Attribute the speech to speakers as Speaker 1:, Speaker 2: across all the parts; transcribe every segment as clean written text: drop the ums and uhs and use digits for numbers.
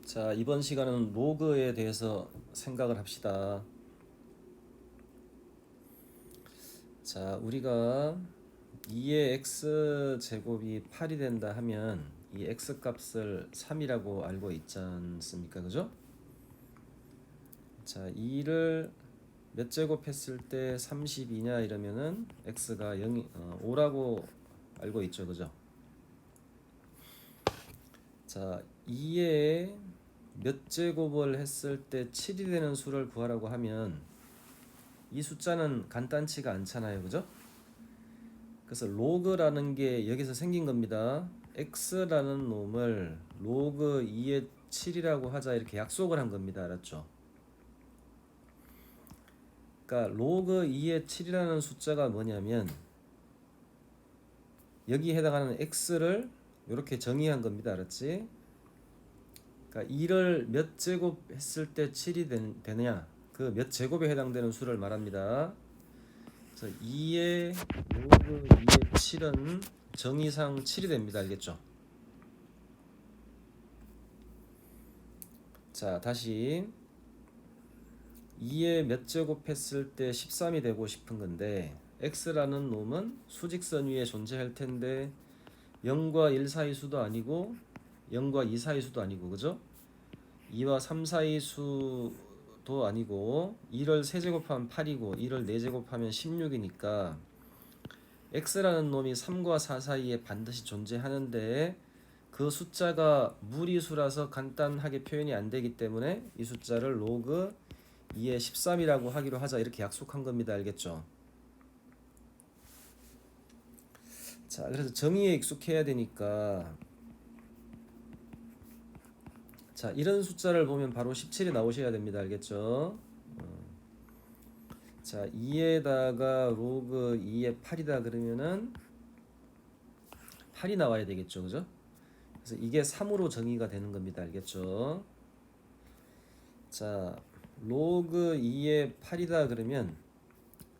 Speaker 1: 자, 이번 시간은 로그에 대해서 생각을 합시다. 자, 우리가 2의 x 제곱이 8이 된다 하면 이 x 값을 3이라고 알고 있지 않습니까? 그죠? 자, 2를 몇 제곱 했을 때 30이냐 이러면은 x가 5라고 알고 있죠. 그죠? 자, 2에 몇 제곱을 했을 때 7이 되는 수를 구하라고 하면 이 숫자는 간단치가 않잖아요. 그죠? 그래서 로그라는 게 여기서 생긴 겁니다. x라는 놈을 로그 2의 7이라고 하자 이렇게 약속을 한 겁니다. 알았죠? 그러니까 로그 2의 7이라는 숫자가 뭐냐면 여기에 해당하는 x를 이렇게 정의한 겁니다. 알았지? 그러니까 2를 몇 제곱 했을 때 7이 되느냐, 그 몇 제곱에 해당되는 수를 말합니다. 그래서 2의 로그 2의 7은 정의상 7이 됩니다. 알겠죠? 자, 다시 2에 몇 제곱 했을 때 13이 되고 싶은 건데 x라는 놈은 수직선 위에 존재할 텐데 0과 1 사이 수도 아니고 0과 2 사이 수도 아니고, 그죠? 2와 3 사이 수도 아니고 2를 세제곱하면 8이고 2를 4제곱하면 16이니까 x라는 놈이 3과 4 사이에 반드시 존재하는데 그 숫자가 무리수라서 간단하게 표현이 안 되기 때문에 이 숫자를 로그 2의 13이라고 하기로 하자 이렇게 약속한 겁니다. 알겠죠? 자, 그래서 정의에 익숙해야 되니까 자, 이런 숫자를 보면 바로 17이 나오셔야 됩니다. 알겠죠? 자, 2에다가 로그 2의 8이다 그러면은 8이 나와야 되겠죠. 그죠? 그래서 이게 3으로 정의가 되는 겁니다. 알겠죠? 자, 로그 2의 8이다 그러면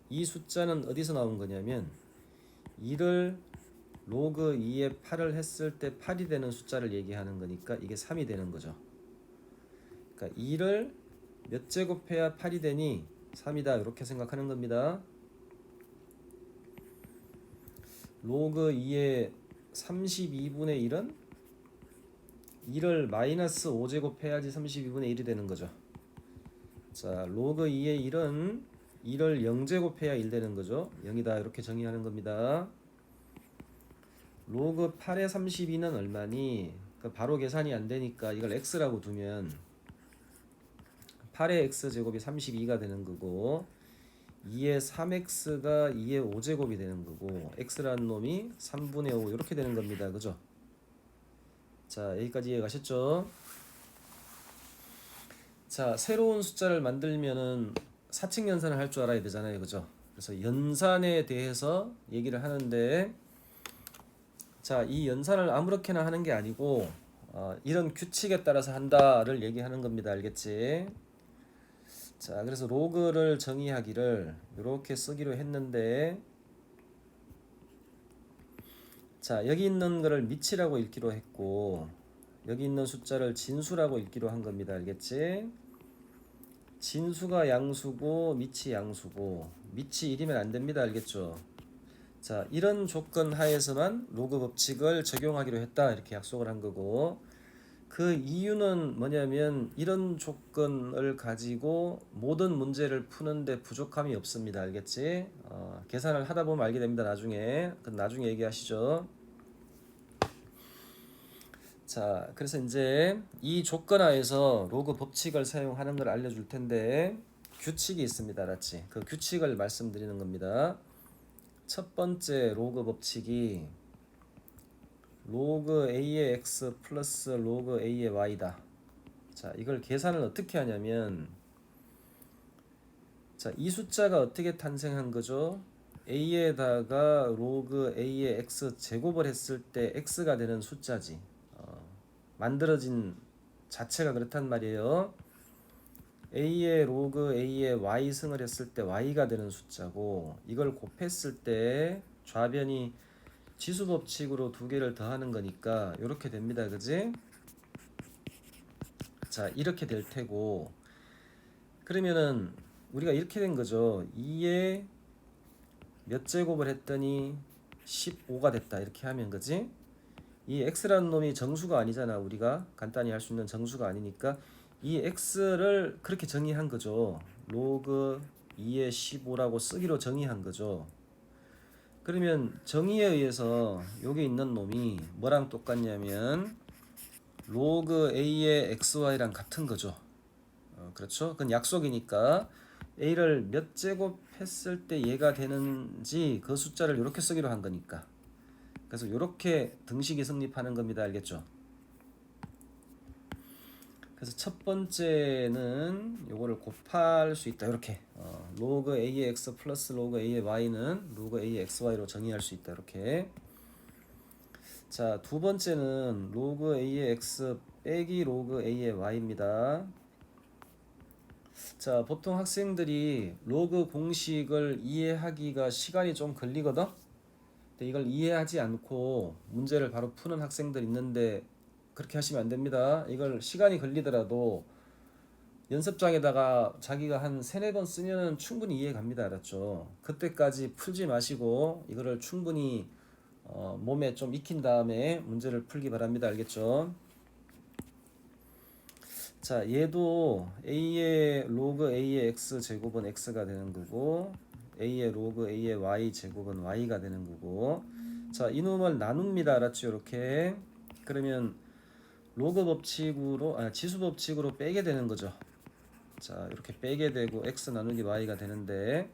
Speaker 1: 이 숫자는 어디서 나온 거냐면 2를 로그 2의 8을 했을 때 8이 되는 숫자를 얘기하는 거니까 이게 3이 되는 거죠. 그러니까 2를 몇 제곱해야 8이 되니 3이다 이렇게 생각하는 겁니다. 로그 2의 32분의 1은 2를 마이너스 5제곱 해야지 32분의 1이 되는 거죠. 자, 로그 2의 1은 2를 0제곱 해야 1 되는 거죠. 0이다 이렇게 정의하는 겁니다. 로그 8의 32는 얼마니? 바로 계산이 안 되니까 이걸 x라고 두면 8의 x제곱이 32가 되는 거고 2의 3x가 2의 5제곱이 되는 거고 x라는 놈이 3분의 5 이렇게 되는 겁니다. 그죠? 자, 여기까지 이해가셨죠? 자, 새로운 숫자를 만들면은 사칙 연산을 할 줄 알아야 되잖아요. 그죠? 그래서 연산에 대해서 얘기를 하는데 자, 이 연산을 아무렇게나 하는 게 아니고 이런 규칙에 따라서 한다를 얘기하는 겁니다. 알겠지? 자, 그래서 로그를 정의하기를 이렇게 쓰기로 했는데 자, 여기 있는 거를 미치라고 읽기로 했고 여기 있는 숫자를 진수라고 읽기로 한 겁니다. 알겠지? 진수가 양수고 미치 양수고 미치 1이면 안 됩니다. 알겠죠? 자, 이런 조건 하에서만 로그 법칙을 적용하기로 했다 이렇게 약속을 한 거고 그 이유는 뭐냐면 이런 조건을 가지고 모든 문제를 푸는데 부족함이 없습니다. 알겠지? 계산을 하다 보면 알게 됩니다. 나중에. 그건 나중에 얘기하시죠. 자, 그래서 이제 이 조건 하에서 로그 법칙을 사용하는 걸 알려줄 텐데 규칙이 있습니다. 알았지? 그 규칙을 말씀드리는 겁니다. 첫 번째 로그 법칙이 로그 a의 x 플러스 로그 a의 y다. 자, 이걸 계산을 어떻게 하냐면 자, 이 숫자가 어떻게 탄생한 거죠? a에다가 로그 a의 x 제곱을 했을 때 x가 되는 숫자지. 만들어진 자체가 그렇단 말이에요. a의 로그 a의 y 승을 했을 때 y가 되는 숫자고 이걸 곱했을 때 좌변이 지수 법칙으로 두 개를 더하는 거니까 이렇게 됩니다. 그지? 자, 이렇게 될 테고, 그러면은 우리가 이렇게 된 거죠. 2에 몇 제곱을 했더니 15가 됐다. 이렇게 하면 그지? 이 x라는 놈이 정수가 아니잖아. 우리가 간단히 할 수 있는 정수가 아니니까 이 x를 그렇게 정의한 거죠. 로그 2의 15라고 쓰기로 정의한 거죠. 그러면 정의에 의해서 여기 있는 놈이 뭐랑 똑같냐면 로그 a의 xy랑 같은 거죠. 그렇죠? 그건 약속이니까 a를 몇 제곱 했을 때 얘가 되는지 그 숫자를 이렇게 쓰기로 한 거니까. 그래서 이렇게 등식이 성립하는 겁니다. 알겠죠? 그래서 첫 번째는 요거를 곱할 수 있다. 이렇게 로그 a의 x 플러스 로그 a의 y는 로그 a의 xy로 정의할 수 있다. 이렇게. 자, 두 번째는 로그 a의 x 빼기 로그 a의 y입니다. 자, 보통 학생들이 로그 공식을 이해하기가 시간이 좀 걸리거든? 근데 이걸 이해하지 않고 문제를 바로 푸는 학생들 있는데 그렇게 하시면 안 됩니다. 이걸 시간이 걸리더라도 연습장에다가 자기가 한 3-4번 쓰면 충분히 이해 갑니다. 알았죠? 그때까지 풀지 마시고 이거를 충분히 몸에 좀 익힌 다음에 문제를 풀기 바랍니다. 알겠죠? 자, 얘도 a의 로그 a의 x 제곱은 x가 되는 거고 a의 로그 a의 y 제곱은 y가 되는 거고. 자, 이놈을 나눕니다. 알았죠? 이렇게. 그러면 로그 법칙으로 지수 법칙으로 빼게 되는 거죠. 자, 이렇게 빼게 되고 x 나누기 y가 되는데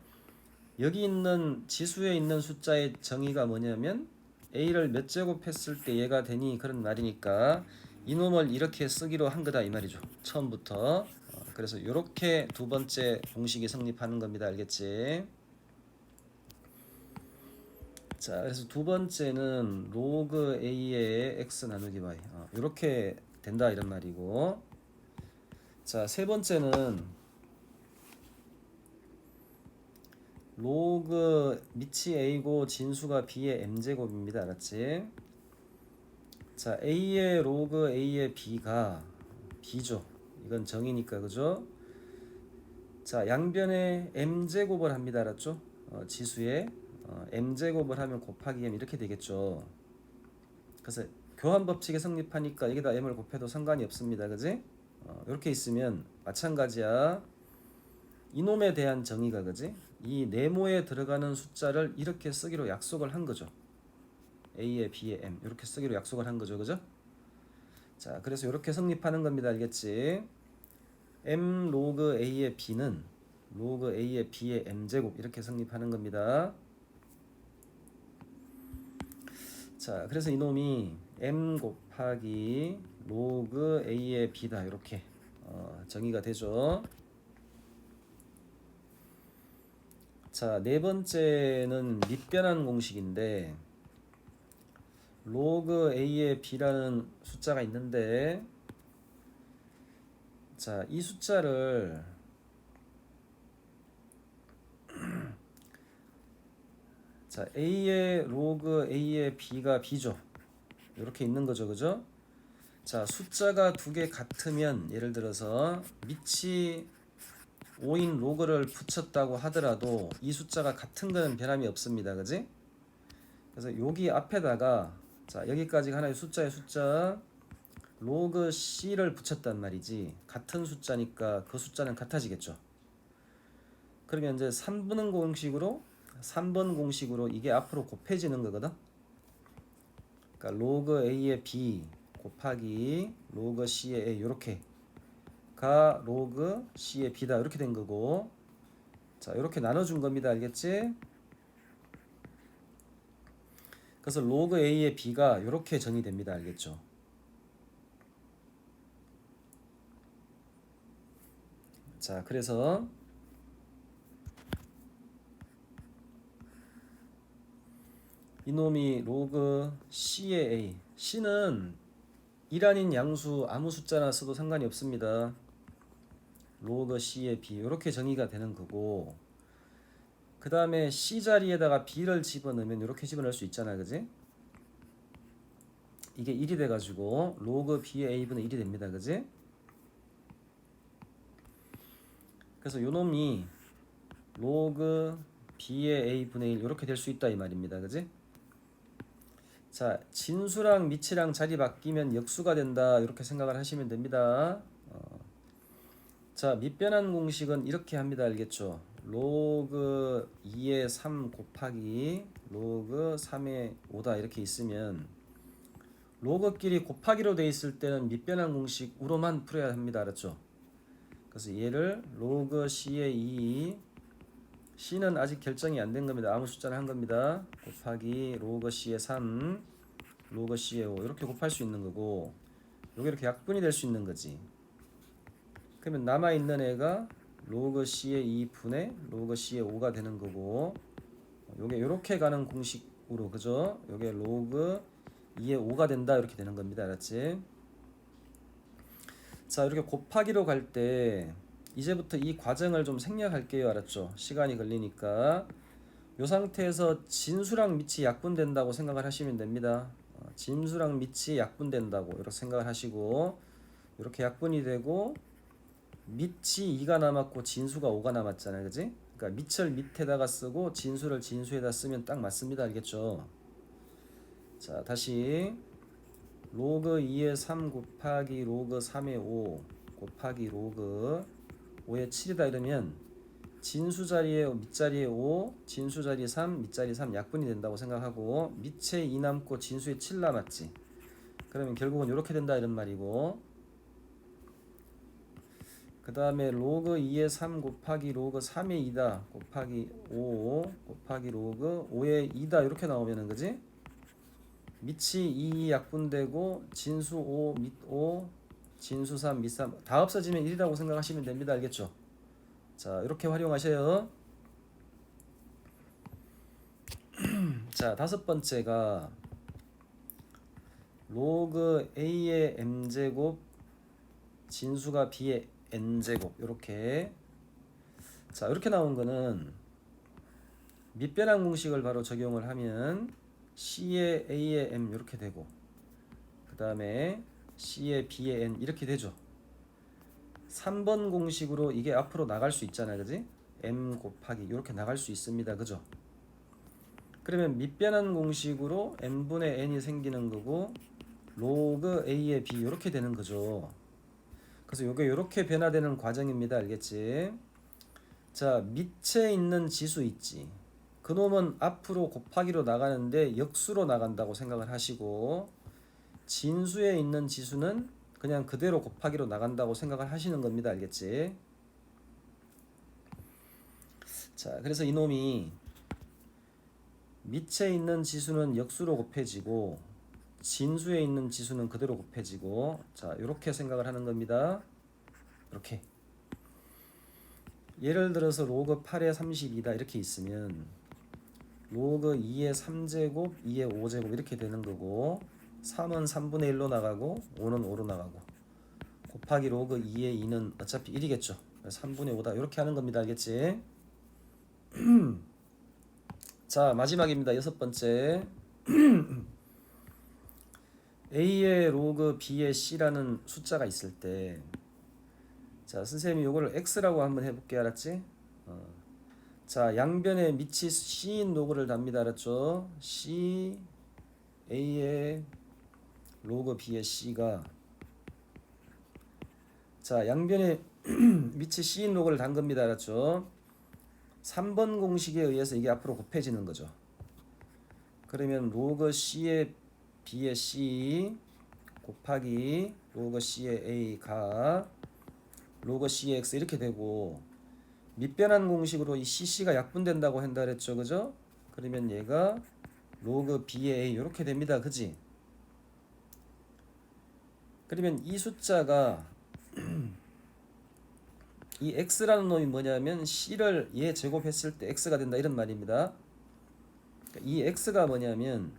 Speaker 1: 여기 있는 지수에 있는 숫자의 정의가 뭐냐면 a를 몇 제곱 했을 때 얘가 되니 그런 말이니까 이놈을 이렇게 쓰기로 한 거다 이 말이죠. 처음부터. 그래서 이렇게 두 번째 공식이 성립하는 겁니다. 알겠지? 자, 그래서 두 번째는 로그 a의 x 나누기 y 이렇게 된다 이런 말이고. 자, 세 번째는 로그 밑이 a고 진수가 b의 m제곱입니다. 알았지? 자, a의 로그 a의 b가 b죠. 이건 정이니까 그죠? 자, 양변에 m제곱을 합니다. 알았죠? 지수에 m제곱을 하면 곱하기 m 이렇게 되겠죠. 그래서 교환 법칙에 성립하니까 여기다 m을 곱해도 상관이 없습니다. 그지? 이렇게 있으면 마찬가지야. 이놈에 대한 정의가 그지? 이 네모에 들어가는 숫자를 이렇게 쓰기로 약속을 한 거죠. a의 b의 m 이렇게 쓰기로 약속을 한 거죠. 그죠? 자, 그래서 이렇게 성립하는 겁니다. 알겠지? m 로그 a의 b는 로그 a의 b의 m제곱 이렇게 성립하는 겁니다. 자, 그래서 이놈이 m 곱하기 로그 a의 b다 이렇게 정의가 되죠. 자, 네 번째는 밑변환 공식인데 로그 a의 b라는 숫자가 있는데 자, 이 숫자를 자, a의 로그 a의 b가 b죠. 이렇게 있는 거죠. 그죠? 자, 숫자가 두 개 같으면 예를 들어서 밑이 5인 로그를 붙였다고 하더라도 이 숫자가 같은 거는 변함이 없습니다. 그지? 그래서 여기 앞에다가 자, 여기까지가 하나의 숫자의 숫자 로그 c를 붙였단 말이지. 같은 숫자니까 그 숫자는 같아지겠죠. 그러면 이제 3번 공식으로 이게 앞으로 곱해지는 거거든. 그러니까 로그 a의 b 곱하기 로그 c의 a 이렇게 가 로그 c의 b다 이렇게 된 거고. 자, 이렇게 나눠준 겁니다. 알겠지? 그래서 로그 a의 b가 이렇게 정의됩니다. 알겠죠? 자, 그래서 이놈이 로그 c의 a c는 1 아닌 양수 아무 숫자나 써도 상관이 없습니다. 로그 c의 b 이렇게 정의가 되는 거고, 그 다음에 c 자리에다가 b를 집어넣으면 이렇게 집어넣을 수 있잖아. 그지? 이게 1이 돼가지고 로그 b의 a분의 1이 됩니다. 그지? 그래서 요 놈이 로그 b의 a분의 1 이렇게 될 수 있다 이 말입니다. 그지? 자, 진수랑 미치랑 자리 바뀌면 역수가 된다 이렇게 생각을 하시면 됩니다. 자, 밑변환 공식은 이렇게 합니다. 알겠죠? 로그 2의 3 곱하기 로그 3의 5다 이렇게 있으면 로그끼리 곱하기로 돼 있을 때는 밑변환 공식으로만 풀어야 합니다. 알았죠? 그래서 얘를 로그 c의 2 c는 아직 결정이 안 된 겁니다. 아무 숫자를 한 겁니다. 곱하기 로그 c의 3 로그 c의 5 이렇게 곱할 수 있는 거고 요게 이렇게 약분이 될 수 있는 거지. 그러면 남아있는 애가 로그 c의 2분의 로그 c의 5가 되는 거고 요게 요렇게 가는 공식으로 그죠? 요게 로그 2의 5가 된다 이렇게 되는 겁니다. 알았지? 자, 이렇게 곱하기로 갈 때 이제부터 이 과정을 좀 생략할게요. 알았죠? 시간이 걸리니까 요 상태에서 진수랑 밑이 약분된다고 생각을 하시면 됩니다. 진수랑 밑이 약분된다고 이렇게 생각을 하시고 이렇게 약분이 되고 밑이 2가 남았고 진수가 5가 남았잖아요. 그지? 그러니까 밑을 밑에다가 쓰고 진수를 진수에다 쓰면 딱 맞습니다. 알겠죠? 자, 다시 로그 2의 3 곱하기 로그 3의 5 곱하기 로그 5의 7이다 이러면 진수 자리에 밑자리에 5, 진수 자리에 3, 밑자리에 3 약분이 된다고 생각하고 밑에 2 남고 진수에 7 남았지. 그러면 결국은 이렇게 된다 이런 말이고 그 다음에 로그 2의 3 곱하기 로그 3의 2다 곱하기 5 곱하기 로그 5의 2다 이렇게 나오면은 그지? 밑이 2 약분되고 진수 5, 밑 5, 진수 3, 밑 3 다 없어지면 1이라고 생각하시면 됩니다. 알겠죠? 자, 이렇게 활용하셔요. 자, 다섯 번째가 로그 a의 m제곱 진수가 b의 n제곱 이렇게. 자, 이렇게 나온 거는 밑변환 공식을 바로 적용을 하면 c의 a의 m 이렇게 되고 그 다음에 c의 b의 n 이렇게 되죠. 3번 공식으로 이게 앞으로 나갈 수 있잖아요. 그지? m 곱하기 이렇게 나갈 수 있습니다. 그죠? 그러면 밑변환 공식으로 n분의 n이 생기는 거고 로그 a의 b 이렇게 되는 거죠. 그래서 이게 이렇게 변화되는 과정입니다. 알겠지? 자, 밑에 있는 지수 있지. 그놈은 앞으로 곱하기로 나가는데 역수로 나간다고 생각을 하시고 진수에 있는 지수는 그냥 그대로 곱하기로 나간다고 생각을 하시는 겁니다. 알겠지? 자, 그래서 이놈이 밑에 있는 지수는 역수로 곱해지고 진수에 있는 지수는 그대로 곱해지고 자, 이렇게 생각을 하는 겁니다. 이렇게 예를 들어서 로그 8의 32다 이렇게 있으면 로그 2의 3제곱 2의 5제곱 이렇게 되는 거고 3은 3분의 1로 나가고 5는 5로 나가고 곱하기 로그 2의 2는 어차피 1이겠죠. 3분의 5다 이렇게 하는 겁니다. 알겠지? 자, 마지막입니다. 여섯 번째 a의 로그 b의 c라는 숫자가 있을 때 자, 선생님이 요거를 x라고 한번 해볼게. 알았지? 자, 양변에 밑이 c인 로그를 답니다. 알았죠? c a의 로그 b의 c가 자, 양변에 밑이 c인 로그를 단 겁니다. 알았죠? 3번 공식에 의해서 이게 앞으로 곱해지는 거죠. 그러면 로그 c의 b의 c 곱하기 로그 c의 a가 로그 c의 x 이렇게 되고 밑변환 공식으로 이 cc가 약분된다고 한다 그랬죠. 그죠? 그러면 얘가 로그 b의 a 이렇게 됩니다. 그지? 그러면 이 숫자가 이 x라는 놈이 뭐냐면 c를 얘 제곱했을 때 x가 된다 이런 말입니다. 이 x가 뭐냐면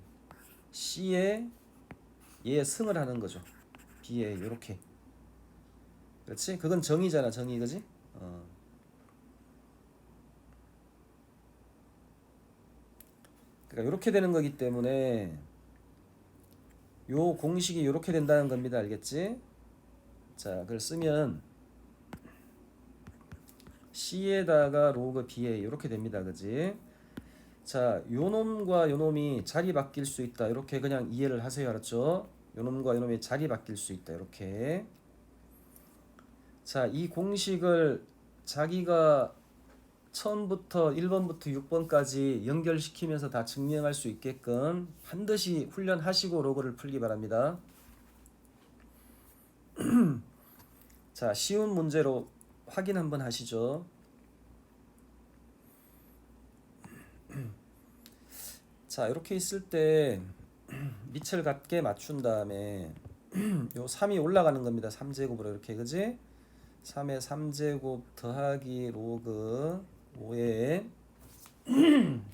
Speaker 1: c에 얘 승을 하는 거죠. b에 이렇게. 그렇지? 그건 정의잖아. 정의. 그지? 그러니까 이렇게 되는 거기 때문에 요 공식이 이렇게 된다는 겁니다. 알겠지? 자, 그걸 쓰면 C에다가 로그 BA 이렇게 됩니다. 그지? 자, 요 놈과 요 놈이 자리 바뀔 수 있다. 이렇게 그냥 이해를 하세요. 알았죠? 요 놈과 요 놈이 자리 바뀔 수 있다. 이렇게. 자, 이 공식을 자기가 처음부터 1번부터 6번까지 연결시키면서 다 증명할 수 있게끔 반드시 훈련하시고 로그를 풀기 바랍니다. 자, 쉬운 문제로 확인 한번 하시죠. 자, 이렇게 있을 때 밑을 같게 맞춘 다음에 요 3이 올라가는 겁니다. 3제곱으로 이렇게, 그지? 3의 3제곱 더하기 로그 5에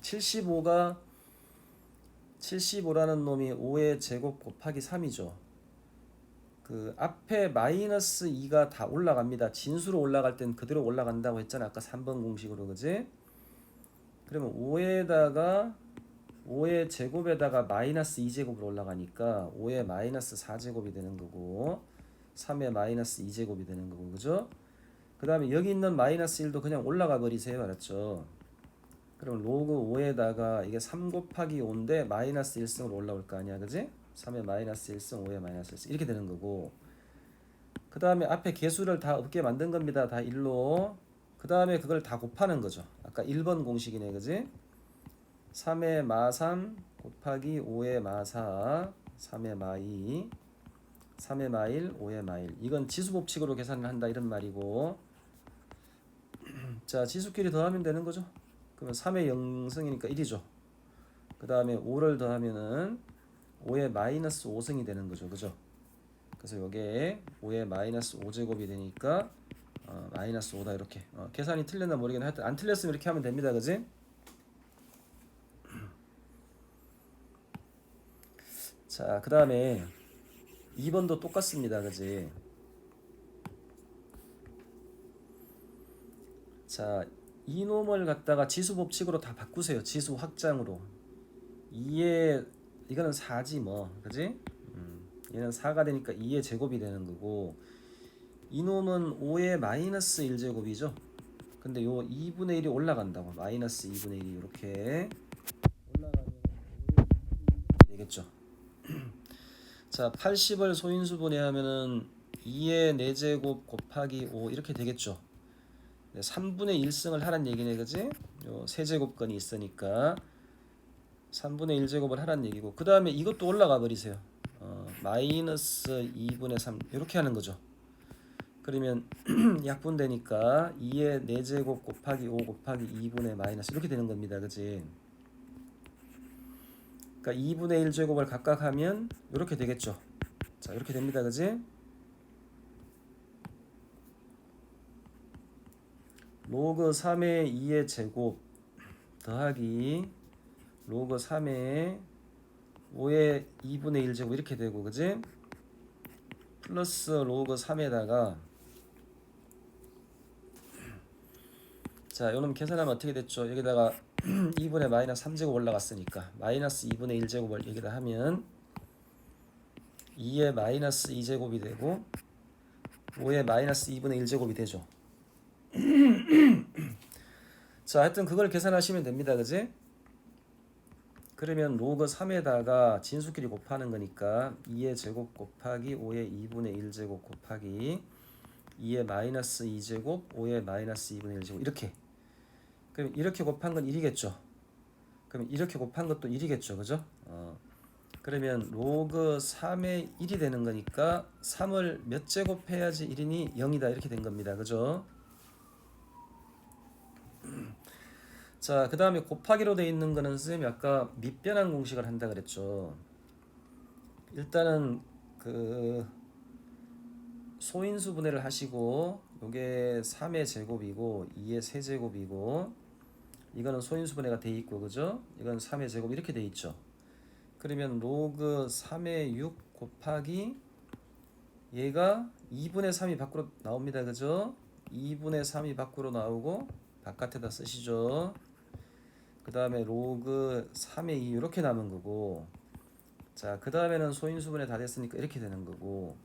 Speaker 1: 75라는 놈이 5의 제곱 곱하기 3이죠. 그 앞에 마이너스 2가 다 올라갑니다. 진수로 올라갈 땐 그대로 올라간다고 했잖아. 아까 3번 공식으로, 그지? 그러면 5의 제곱에다가 마이너스 2제곱으로 올라가니까 5의 마이너스 4제곱이 되는 거고 3의 마이너스 2제곱이 되는 거고, 그죠? 그 다음에 여기 있는 마이너스 1도 그냥 올라가 버리세요. 알았죠? 그럼 로그 5에다가 이게 3 곱하기 5인데 마이너스 1승으로 올라올 거 아니야, 그지? 3의 마이너스 1승, 5의 마이너스 1승 이렇게 되는 거고, 그 다음에 앞에 개수를 다 없게 만든 겁니다. 다 1로. 그 다음에 그걸 다 곱하는 거죠. 아까 1번 공식이네, 그지? 3의 마3 곱하기 5의 마4, 3의 마2, 3의 마1, 5의 마1. 이건 지수법칙으로 계산을 한다 이런 말이고, 자, 지수끼리 더하면 되는 거죠. 그러면 3의 0승이니까 1이죠. 그 다음에 5를 더하면은 5의 마이너스 5승이 되는 거죠. 그죠? 그래서 요게 5의 마이너스 5제곱이 되니까 마이너스 5다 이렇게. 계산이 틀렸나 모르겠는데 하여튼 안 틀렸으면 이렇게 하면 됩니다. 그지? 자, 그 다음에 2번도 똑같습니다. 그지? 자, 이놈을 갖다가 지수 법칙으로 다 바꾸세요. 지수 확장으로. 2의 이거는 4지 뭐, 그지? 얘는 4가 되니까 2의 제곱이 되는 거고, 이놈은 5의 마이너스 1제곱이죠. 근데 요 2분의 1이 올라간다고. 마이너스 2분의 1이 이렇게 올라가면 5의 되겠죠. 자, 80을 소인수분해하면은 2의 4제곱 곱하기 5 이렇게 되겠죠. 3분의 1승을 하란 얘기네, 그지? 요 세제곱건이 있으니까 3분의 1제곱을 하란 얘기고, 그 다음에 이것도 올라가 버리세요. 마이너스 2분의 3 이렇게 하는 거죠. 그러면 약분되니까 2의 4제곱 곱하기 5 곱하기 2분의 마이너스 이렇게 되는 겁니다. 그지? 그러니까 2분의 1제곱을 각각 하면 이렇게 되겠죠. 자, 이렇게 됩니다. 그지? 로그 3의 2의 제곱 더하기 로그 3의 5의 2분의 1제곱 이렇게 되고, 그지? 플러스 로그 3에다가, 자, 요놈 계산하면 어떻게 됐죠? 여기다가 2분의 마이너스 3제곱 올라갔으니까 마이너스 2분의 1제곱을 여기다 하면 2의 마이너스 2제곱이 되고 5의 마이너스 2분의 1제곱이 되죠. 자, 하여튼 그걸 계산하시면 됩니다. 그지? 그러면 로그 3에다가 진수끼리 곱하는 거니까 2의 제곱 곱하기 5의 2분의 1제곱 곱하기 2의 마이너스 2제곱 5의 마이너스 2분의 1제곱 이렇게. 그럼 이렇게 곱한 건 1이겠죠. 그럼 이렇게 곱한 것도 1이겠죠. 그죠? 그러면 로그 3의 1이 되는 거니까 3을 몇 제곱해야지 1이니 0이다 이렇게 된 겁니다. 그죠? 자, 그 다음에 곱하기로 돼 있는 거는 선생님이 아까 밑변환 공식을 한다 그랬죠. 일단은 그 소인수 분해를 하시고, 요게 3의 제곱이고 2의 세제곱이고 이거는 소인수 분해가 돼 있고, 그죠? 이건 3의 제곱 이렇게 돼 있죠. 그러면 로그 3의 6 곱하기 얘가 2분의 3이 밖으로 나옵니다. 그죠? 2분의 3이 밖으로 나오고 바깥에다 쓰시죠. 그 다음에 로그 3의 2 이렇게 남은 거고, 자, 그 다음에는 소인수분해 다 됐으니까 이렇게 되는 거고,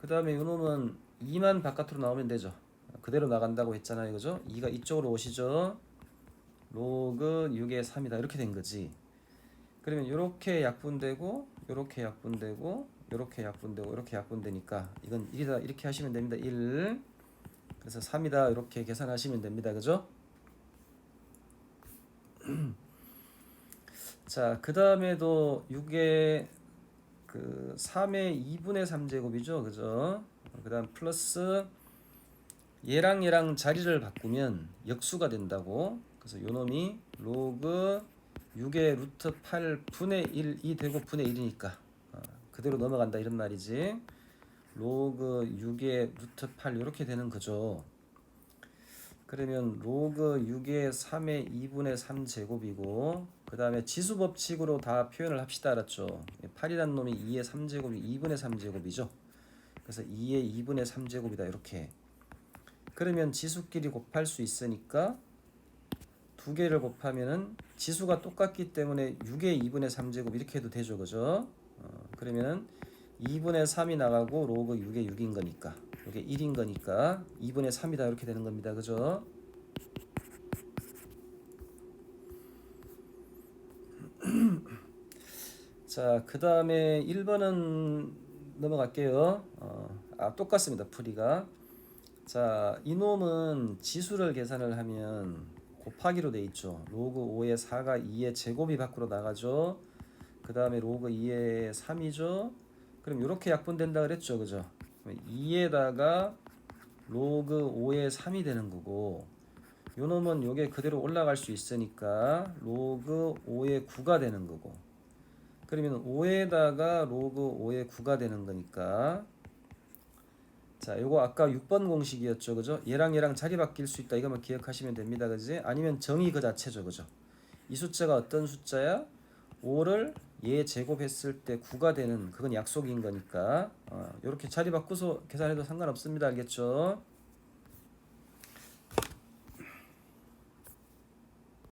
Speaker 1: 그 다음에 이놈은 2만 바깥으로 나오면 되죠. 그대로 나간다고 했잖아요. 그죠? 2가 이쪽으로 오시죠. 로그 6의 3이다. 이렇게 된 거지. 그러면 이렇게 약분되고 이렇게 약분되고 이렇게 약분되고 이렇게 약분되니까 이건 1이다. 이렇게 하시면 됩니다. 1. 그래서 3이다. 이렇게 계산하시면 됩니다. 그죠? 자, 그 다음에도 6의 그 3의 2분의 3제곱이죠. 그죠? 그 다음 플러스 얘랑 자리를 바꾸면 역수가 된다고. 그래서 요놈이 로그 6의 루트 8 분의 1이 되고 분의 1이니까 그대로 넘어간다 이런 말이지. 로그 6의 루트 8 이렇게 되는 거죠. 그러면 로그 6의 3의 2분의 3제곱이고 그 다음에 지수법칙으로 다 표현을 합시다. 알았죠? 8이란 놈이 2의 3제곱이 2분의 3제곱이죠. 그래서 2의 2분의 3제곱이다 이렇게. 그러면 지수끼리 곱할 수 있으니까 두 개를 곱하면은 지수가 똑같기 때문에 6의 2분의 3제곱 이렇게 해도 되죠. 그죠? 그러면은 2분의 3이 나가고 로그 6의 6인 거니까 이게 1인 거니까 2분의 3이다 이렇게 되는 겁니다. 그죠? 자, 그 다음에 1번은 넘어갈게요. 똑같습니다. 풀이가. 자, 이놈은 지수를 계산을 하면 곱하기로 돼 있죠. 로그 5의 4가 2의 제곱이 밖으로 나가죠. 그 다음에 로그 2의 3이죠. 그럼 이렇게 약분된다 그랬죠. 그죠? 2에다가 로그 5의 3이 되는 거고 요놈은 요게 그대로 올라갈 수 있으니까 로그 5의 9가 되는 거고 그러면 5에다가 로그 5의 9가 되는 거니까 자, 요거 아까 6번 공식이었죠. 그죠? 얘랑 자리 바뀔 수 있다. 이거만 기억하시면 됩니다. 그지? 아니면 정의 그 자체죠. 그죠? 이 숫자가 어떤 숫자야? 5를 얘 제곱했을 때 9가 되는 그건 약속인 거니까 이렇게 자리 바꾸서 계산해도 상관없습니다. 알겠죠?